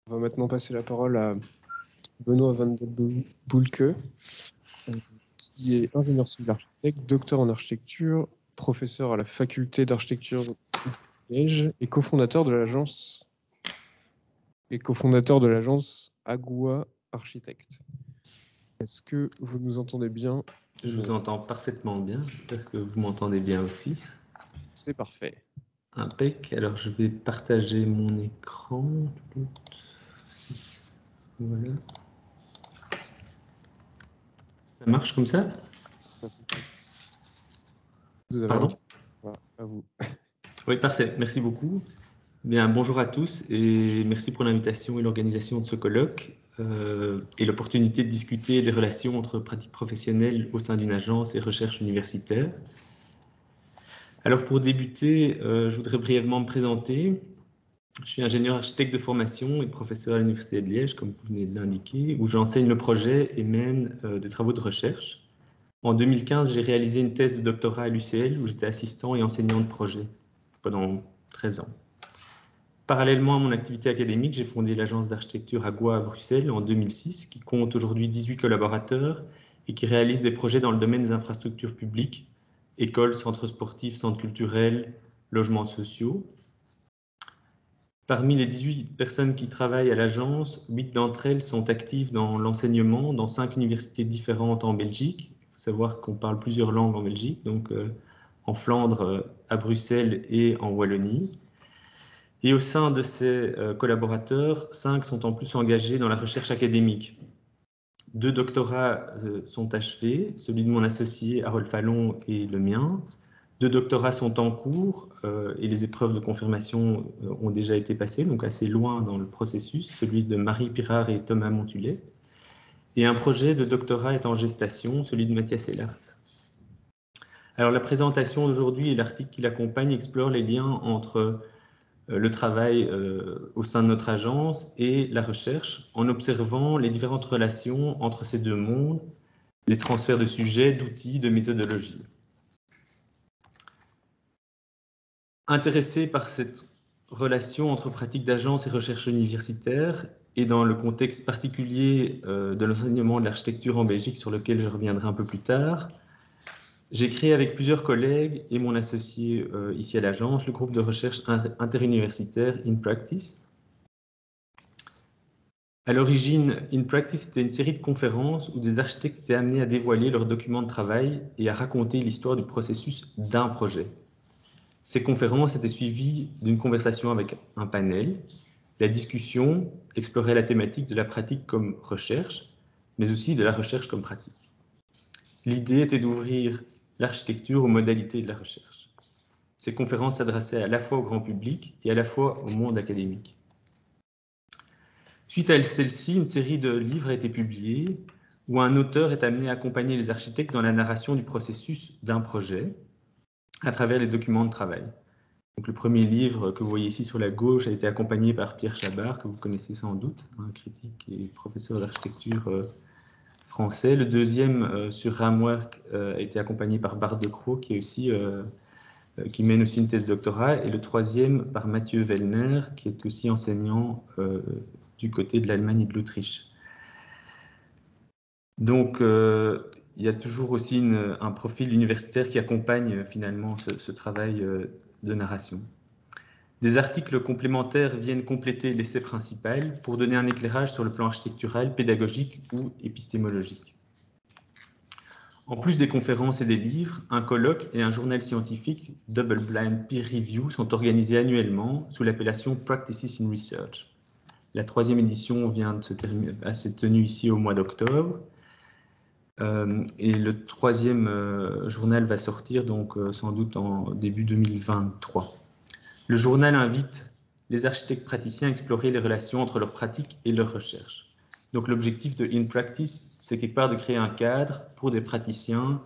On va maintenant passer la parole à Benoît Van den Boelke, qui est ingénieur civil architecte, docteur en architecture, professeur à la faculté d'architecture de Liège et cofondateur de l'agence Agua Architect. Est-ce que vous nous entendez bien? Je vous entends parfaitement bien, j'espère que vous m'entendez bien aussi. C'est parfait. Impec, alors je vais partager mon écran. Voilà. Ça marche comme ça? Vous avez Pardon? Voilà, à vous. Oui, parfait, merci beaucoup. Bien, bonjour à tous et merci pour l'invitation et l'organisation de ce colloque et l'opportunité de discuter des relations entre pratiques professionnelles au sein d'une agence et recherche universitaire. Alors pour débuter, je voudrais brièvement me présenter. Je suis ingénieur architecte de formation et professeur à l'Université de Liège, comme vous venez de l'indiquer, où j'enseigne le projet et mène des travaux de recherche. En 2015, j'ai réalisé une thèse de doctorat à l'UCL, où j'étais assistant et enseignant de projet pendant 13 ans. Parallèlement à mon activité académique, j'ai fondé l'agence d'architecture Agua à Bruxelles en 2006, qui compte aujourd'hui 18 collaborateurs et qui réalise des projets dans le domaine des infrastructures publiques, écoles, centres sportifs, centres culturels, logements sociaux. Parmi les 18 personnes qui travaillent à l'agence, 8 d'entre elles sont actives dans l'enseignement dans 5 universités différentes en Belgique. Il faut savoir qu'on parle plusieurs langues en Belgique, donc en Flandre, à Bruxelles et en Wallonie. Et au sein de ces collaborateurs, 5 sont en plus engagés dans la recherche académique. 2 doctorats sont achevés, celui de mon associé Harold Fallon et le mien. 2 doctorats sont en cours et les épreuves de confirmation ont déjà été passées, donc assez loin dans le processus, celui de Marie Pirard et Thomas Montulet. Et un projet de doctorat est en gestation, celui de Mathias Ellert. Alors la présentation d'aujourd'hui et l'article qui l'accompagne explorent les liens entre le travail au sein de notre agence et la recherche, en observant les différentes relations entre ces deux mondes, les transferts de sujets, d'outils, de méthodologies. Intéressé par cette relation entre pratique d'agence et recherche universitaire, et dans le contexte particulier de l'enseignement de l'architecture en Belgique, sur lequel je reviendrai un peu plus tard, j'ai créé avec plusieurs collègues et mon associé ici à l'agence le groupe de recherche interuniversitaire In Practice. À l'origine, In Practice était une série de conférences où des architectes étaient amenés à dévoiler leurs documents de travail et à raconter l'histoire du processus d'un projet. Ces conférences étaient suivies d'une conversation avec un panel. La discussion explorait la thématique de la pratique comme recherche, mais aussi de la recherche comme pratique. L'idée était d'ouvrir l'architecture aux modalités de la recherche. Ces conférences s'adressaient à la fois au grand public et à la fois au monde académique. Suite à celle-ci, une série de livres a été publiée où un auteur est amené à accompagner les architectes dans la narration du processus d'un projet à travers les documents de travail. Donc, le premier livre que vous voyez ici sur la gauche a été accompagné par Pierre Chabard, que vous connaissez sans doute, un critique et professeur d'architecture français. Le deuxième sur Ramwork a été accompagné par Bart de Croo, qui mène aussi une thèse de doctorat. Et le troisième par Mathieu Wellner, qui est aussi enseignant du côté de l'Allemagne et de l'Autriche. Donc, il y a toujours aussi un profil universitaire qui accompagne finalement ce travail de narration. Des articles complémentaires viennent compléter l'essai principal pour donner un éclairage sur le plan architectural, pédagogique ou épistémologique. En plus des conférences et des livres, un colloque et un journal scientifique Double Blind Peer Review sont organisés annuellement sous l'appellation Practices in Research. La 3e édition s'est tenue ici au mois d'octobre. Et le 3e journal va sortir donc sans doute en début 2023. Le journal invite les architectes praticiens à explorer les relations entre leur pratique et leur recherche. Donc l'objectif de In Practice, c'est quelque part de créer un cadre pour des praticiens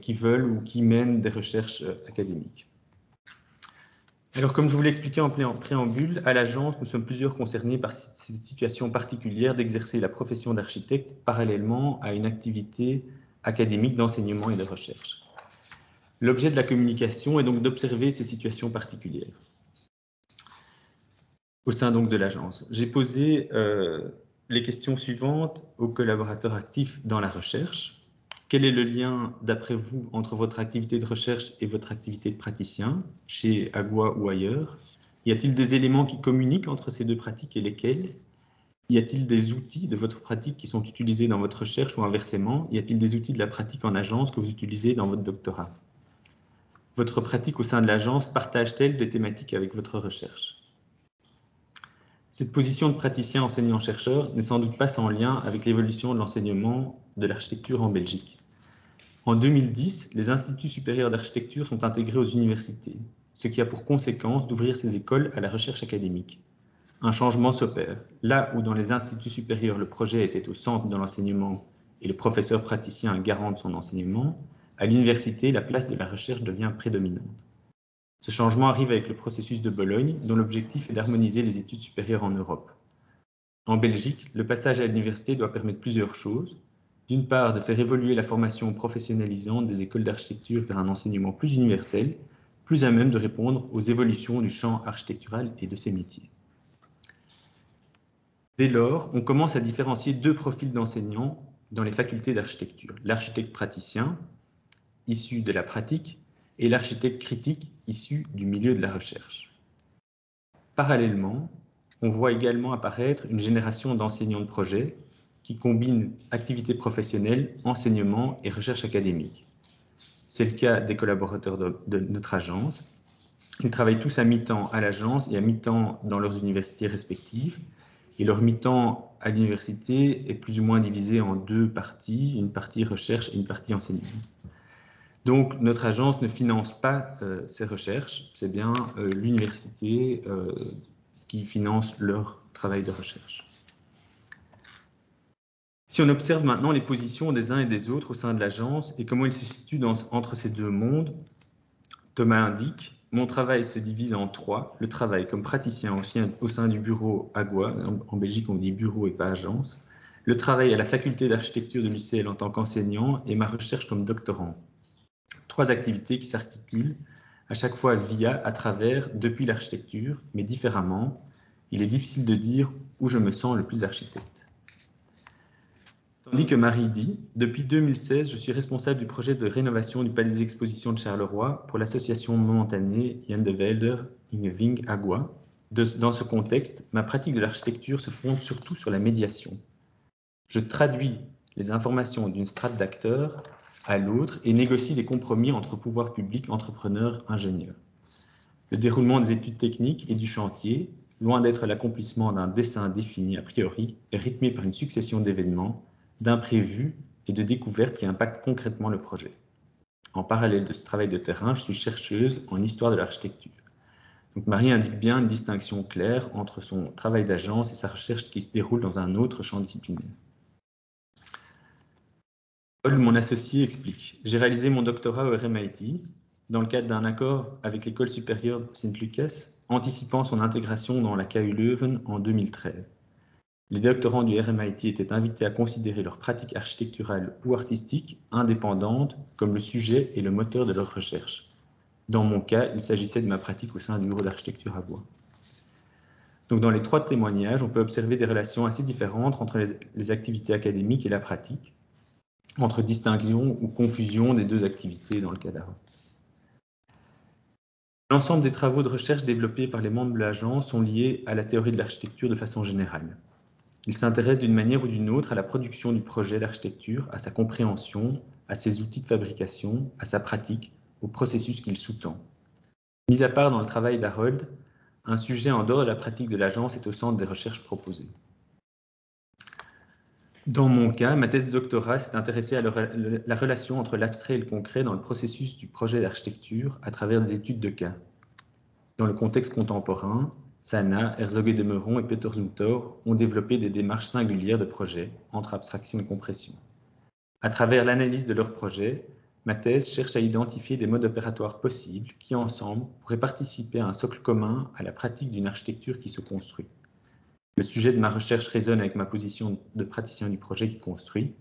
qui veulent ou qui mènent des recherches académiques. Alors comme je vous l'ai expliqué en préambule, à l'agence, nous sommes plusieurs concernés par cette situation particulière d'exercer la profession d'architecte parallèlement à une activité académique d'enseignement et de recherche. L'objet de la communication est donc d'observer ces situations particulières. au sein donc de l'agence. J'ai posé les questions suivantes aux collaborateurs actifs dans la recherche. Quel est le lien, d'après vous, entre votre activité de recherche et votre activité de praticien, chez Agua ou ailleurs? Y a-t-il des éléments qui communiquent entre ces deux pratiques et lesquels? Y a-t-il des outils de votre pratique qui sont utilisés dans votre recherche ou inversement? Y a-t-il des outils de la pratique en agence que vous utilisez dans votre doctorat? Votre pratique au sein de l'agence partage-t-elle des thématiques avec votre recherche? Cette position de praticien enseignant-chercheur n'est sans doute pas sans lien avec l'évolution de l'enseignement de l'architecture en Belgique. En 2010, les instituts supérieurs d'architecture sont intégrés aux universités, ce qui a pour conséquence d'ouvrir ces écoles à la recherche académique. Un changement s'opère. Là où dans les instituts supérieurs, le projet était au centre de l'enseignement et le professeur praticien garant de son enseignement, à l'université, la place de la recherche devient prédominante. Ce changement arrive avec le processus de Bologne, dont l'objectif est d'harmoniser les études supérieures en Europe. En Belgique, le passage à l'université doit permettre plusieurs choses. D'une part, de faire évoluer la formation professionnalisante des écoles d'architecture vers un enseignement plus universel, plus à même de répondre aux évolutions du champ architectural et de ses métiers. Dès lors, on commence à différencier deux profils d'enseignants dans les facultés d'architecture. L'architecte praticien, issu de la pratique, et l'architecte critique, issu du milieu de la recherche. Parallèlement, on voit également apparaître une génération d'enseignants de projet qui combinent activité professionnelle, enseignement et recherche académique. C'est le cas des collaborateurs de notre agence. Ils travaillent tous à mi-temps à l'agence et à mi-temps dans leurs universités respectives. Et leur mi-temps à l'université est plus ou moins divisé en deux parties, une partie recherche et une partie enseignement. Donc, notre agence ne finance pas ces recherches, c'est bien l'université qui finance leur travail de recherche. Si on observe maintenant les positions des uns et des autres au sein de l'agence et comment ils se situent entre ces deux mondes, Thomas indique « Mon travail se divise en trois, le travail comme praticien au sein du bureau Agua, en Belgique on dit bureau et pas agence, le travail à la faculté d'architecture de l'UCL en tant qu'enseignant et ma recherche comme doctorant. Trois activités qui s'articulent à chaque fois via, à travers, depuis l'architecture, mais différemment. Il est difficile de dire où je me sens le plus architecte. » Tandis que Marie dit « Depuis 2016, je suis responsable du projet de rénovation du palais des expositions de Charleroi pour l'association momentanée Jan de Welder Ingeving Agua. Dans ce contexte, ma pratique de l'architecture se fonde surtout sur la médiation. Je traduis les informations d'une strate d'acteurs à l'autre et négocie des compromis entre pouvoirs publics, entrepreneurs, ingénieurs. Le déroulement des études techniques et du chantier, loin d'être l'accomplissement d'un dessin défini a priori, est rythmé par une succession d'événements, d'imprévus et de découvertes qui impactent concrètement le projet. En parallèle de ce travail de terrain, je suis chercheuse en histoire de l'architecture. Donc Marie indique bien une distinction claire entre son travail d'agence et sa recherche qui se déroule dans un autre champ disciplinaire. Paul, mon associé, explique « J'ai réalisé mon doctorat au RMIT dans le cadre d'un accord avec l'école supérieure de Sint-Lucas, anticipant son intégration dans la KU Leuven en 2013. Les doctorants du RMIT étaient invités à considérer leur pratique architecturale ou artistique indépendante comme le sujet et le moteur de leur recherche. Dans mon cas, il s'agissait de ma pratique au sein du bureau d'architecture à Bois. » Donc dans les trois témoignages, on peut observer des relations assez différentes entre les activités académiques et la pratique, entre distinction ou confusion des deux activités dans le cas d'Aaron. L'ensemble des travaux de recherche développés par les membres de l'agence sont liés à la théorie de l'architecture de façon générale. Ils s'intéressent d'une manière ou d'une autre à la production du projet d'architecture, à sa compréhension, à ses outils de fabrication, à sa pratique, au processus qu'il sous-tend. Mis à part dans le travail d'Harold, un sujet en dehors de la pratique de l'agence est au centre des recherches proposées. Dans mon cas, ma thèse de doctorat s'est intéressée à la relation entre l'abstrait et le concret dans le processus du projet d'architecture à travers des études de cas. Dans le contexte contemporain, Sana, Herzog et Demeron et Peter Zumthor ont développé des démarches singulières de projet entre abstraction et compression. À travers l'analyse de leurs projets, ma thèse cherche à identifier des modes opératoires possibles qui, ensemble, pourraient participer à un socle commun à la pratique d'une architecture qui se construit. Le sujet de ma recherche résonne avec ma position de praticien du projet qui construit.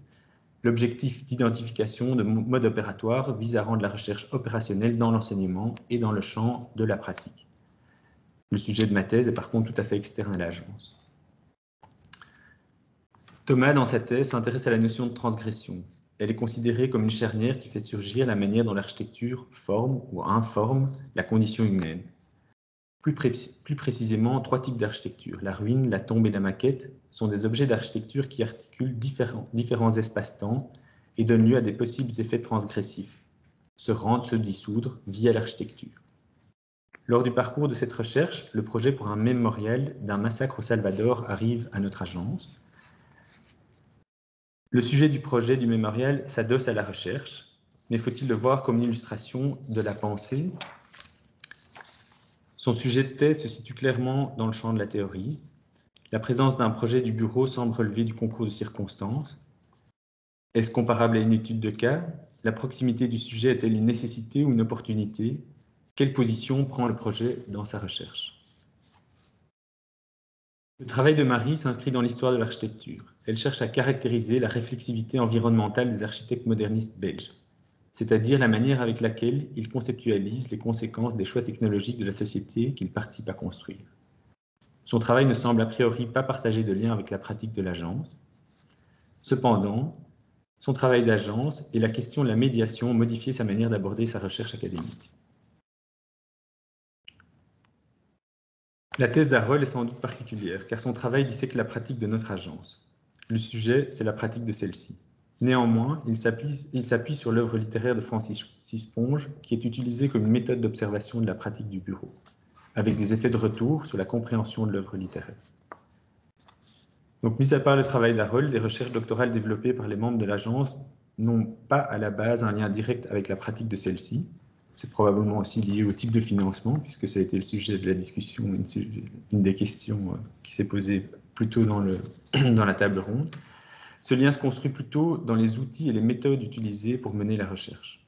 L'objectif d'identification de mode opératoire vise à rendre la recherche opérationnelle dans l'enseignement et dans le champ de la pratique. Le sujet de ma thèse est par contre tout à fait externe à l'agence. Thomas, dans sa thèse, s'intéresse à la notion de transgression. Elle est considérée comme une charnière qui fait surgir la manière dont l'architecture forme ou informe la condition humaine. Plus précisément, 3 types d'architecture, la ruine, la tombe et la maquette, sont des objets d'architecture qui articulent différents espaces-temps et donnent lieu à des possibles effets transgressifs, se rendre, se dissoudre via l'architecture. Lors du parcours de cette recherche, le projet pour un mémorial d'un massacre au Salvador arrive à notre agence. Le sujet du projet du mémorial s'adosse à la recherche, mais faut-il le voir comme une illustration de la pensée? Son sujet de thèse se situe clairement dans le champ de la théorie. La présence d'un projet du bureau semble relever du concours de circonstances. Est-ce comparable à une étude de cas? La proximité du sujet est-elle une nécessité ou une opportunité? Quelle position prend le projet dans sa recherche? Le travail de Marie s'inscrit dans l'histoire de l'architecture. Elle cherche à caractériser la réflexivité environnementale des architectes modernistes belges, c'est-à-dire la manière avec laquelle ils conceptualisent les conséquences des choix technologiques de la société qu'ils participent à construire. Son travail ne semble a priori pas partager de lien avec la pratique de l'agence. Cependant, son travail d'agence et la question de la médiation ont modifié sa manière d'aborder sa recherche académique. La thèse d'Harold est sans doute particulière, car son travail dissèque la pratique de notre agence. Le sujet, c'est la pratique de celle-ci. Néanmoins, il s'appuie sur l'œuvre littéraire de Francis Ponge, qui est utilisée comme une méthode d'observation de la pratique du bureau, avec des effets de retour sur la compréhension de l'œuvre littéraire. Donc, mis à part le travail d'Harold, les recherches doctorales développées par les membres de l'agence n'ont pas à la base un lien direct avec la pratique de celle-ci. C'est probablement aussi lié au type de financement, puisque ça a été le sujet de la discussion, une des questions qui s'est posée plus tôt dans la table ronde. Ce lien se construit plutôt dans les outils et les méthodes utilisées pour mener la recherche.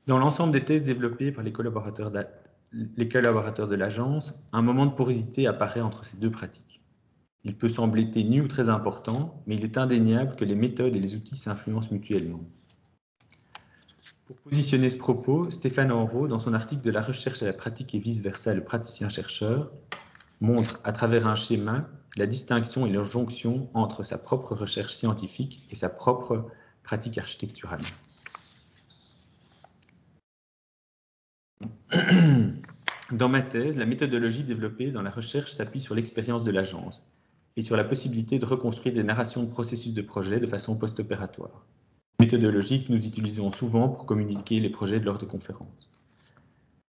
Dans l'ensemble des thèses développées par les collaborateurs de l'agence, un moment de porosité apparaît entre ces deux pratiques. Il peut sembler ténu ou très important, mais il est indéniable que les méthodes et les outils s'influencent mutuellement. Pour positionner ce propos, Stéphane Henrault, dans son article de la recherche à la pratique et vice-versa, le praticien-chercheur, montre à travers un schéma la distinction et la jonction entre sa propre recherche scientifique et sa propre pratique architecturale. Dans ma thèse, la méthodologie développée dans la recherche s'appuie sur l'expérience de l'agence et sur la possibilité de reconstruire des narrations de processus de projet de façon post-opératoire. Méthodologie que nous utilisons souvent pour communiquer les projets lors de conférences.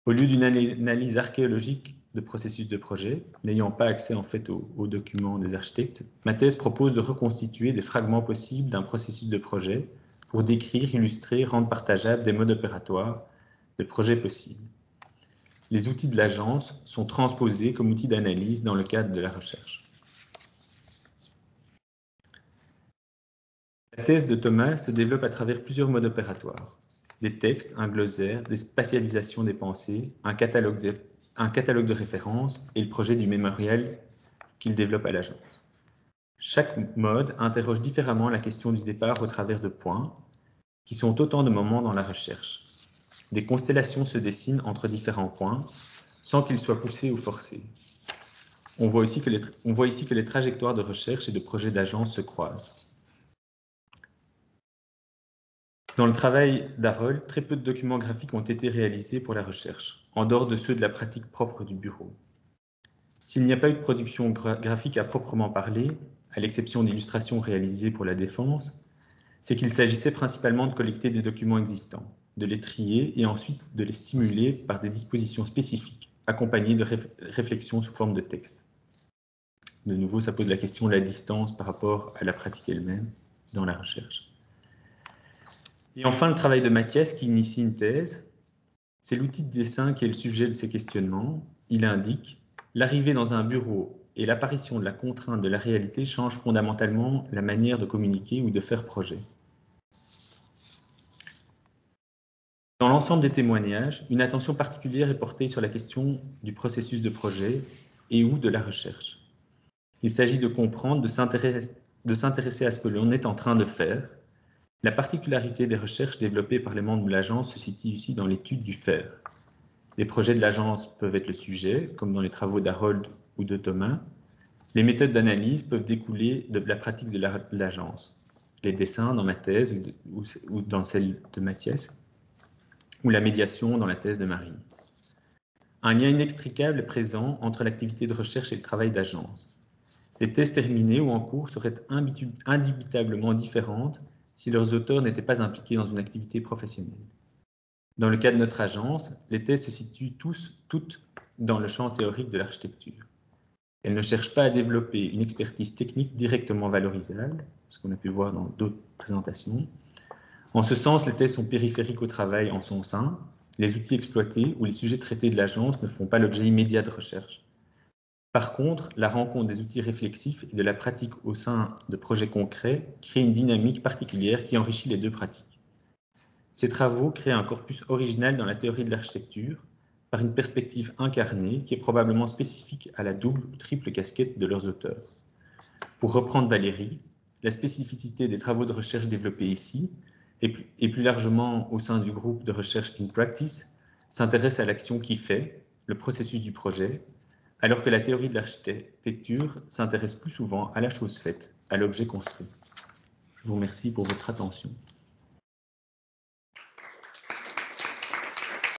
Au lieu d'une analyse archéologique de processus de projet, n'ayant pas accès en fait aux documents des architectes, ma thèse propose de reconstituer des fragments possibles d'un processus de projet pour décrire, illustrer, rendre partageables des modes opératoires de projets possibles. Les outils de l'agence sont transposés comme outils d'analyse dans le cadre de la recherche. La thèse de Thomas se développe à travers plusieurs modes opératoires. Des textes, un glossaire, des spatialisations des pensées, un catalogue de références et le projet du mémorial qu'il développe à l'agence. Chaque mode interroge différemment la question du départ au travers de points, qui sont autant de moments dans la recherche. Des constellations se dessinent entre différents points, sans qu'ils soient poussés ou forcés. On voit ici que les trajectoires de recherche et de projet d'agence se croisent. Dans le travail d'Harold, très peu de documents graphiques ont été réalisés pour la recherche, en dehors de ceux de la pratique propre du bureau. S'il n'y a pas eu de production graphique à proprement parler, à l'exception d'illustrations réalisées pour la défense, c'est qu'il s'agissait principalement de collecter des documents existants, de les trier et ensuite de les stimuler par des dispositions spécifiques, accompagnées de réflexions sous forme de texte. De nouveau, ça pose la question de la distance par rapport à la pratique elle-même dans la recherche. Et enfin, le travail de Mathias qui initie une thèse, c'est l'outil de dessin qui est le sujet de ces questionnements. Il indique « L'arrivée dans un bureau et l'apparition de la contrainte de la réalité changent fondamentalement la manière de communiquer ou de faire projet. » Dans l'ensemble des témoignages, une attention particulière est portée sur la question du processus de projet et ou de la recherche. Il s'agit de comprendre, de s'intéresser à ce que l'on est en train de faire. La particularité des recherches développées par les membres de l'agence se situe ici dans l'étude du faire. Les projets de l'agence peuvent être le sujet, comme dans les travaux d'Harold ou de Thomas. Les méthodes d'analyse peuvent découler de la pratique de l'agence. Les dessins dans ma thèse ou dans celle de Mathias, ou la médiation dans la thèse de Marie. Un lien inextricable est présent entre l'activité de recherche et le travail d'agence. Les thèses terminées ou en cours seraient indubitablement différentes si leurs auteurs n'étaient pas impliqués dans une activité professionnelle. Dans le cas de notre agence, les thèses se situent toutes dans le champ théorique de l'architecture. Elles ne cherchent pas à développer une expertise technique directement valorisable, ce qu'on a pu voir dans d'autres présentations. En ce sens, les thèses sont périphériques au travail en son sein. Les outils exploités ou les sujets traités de l'agence ne font pas l'objet immédiat de recherche. Par contre, la rencontre des outils réflexifs et de la pratique au sein de projets concrets crée une dynamique particulière qui enrichit les deux pratiques. Ces travaux créent un corpus original dans la théorie de l'architecture, par une perspective incarnée qui est probablement spécifique à la double ou triple casquette de leurs auteurs. Pour reprendre Valérie, la spécificité des travaux de recherche développés ici, et plus largement au sein du groupe de recherche In Practice, s'intéresse à l'action qui fait, le processus du projet, alors que la théorie de l'architecture s'intéresse plus souvent à la chose faite, à l'objet construit. Je vous remercie pour votre attention.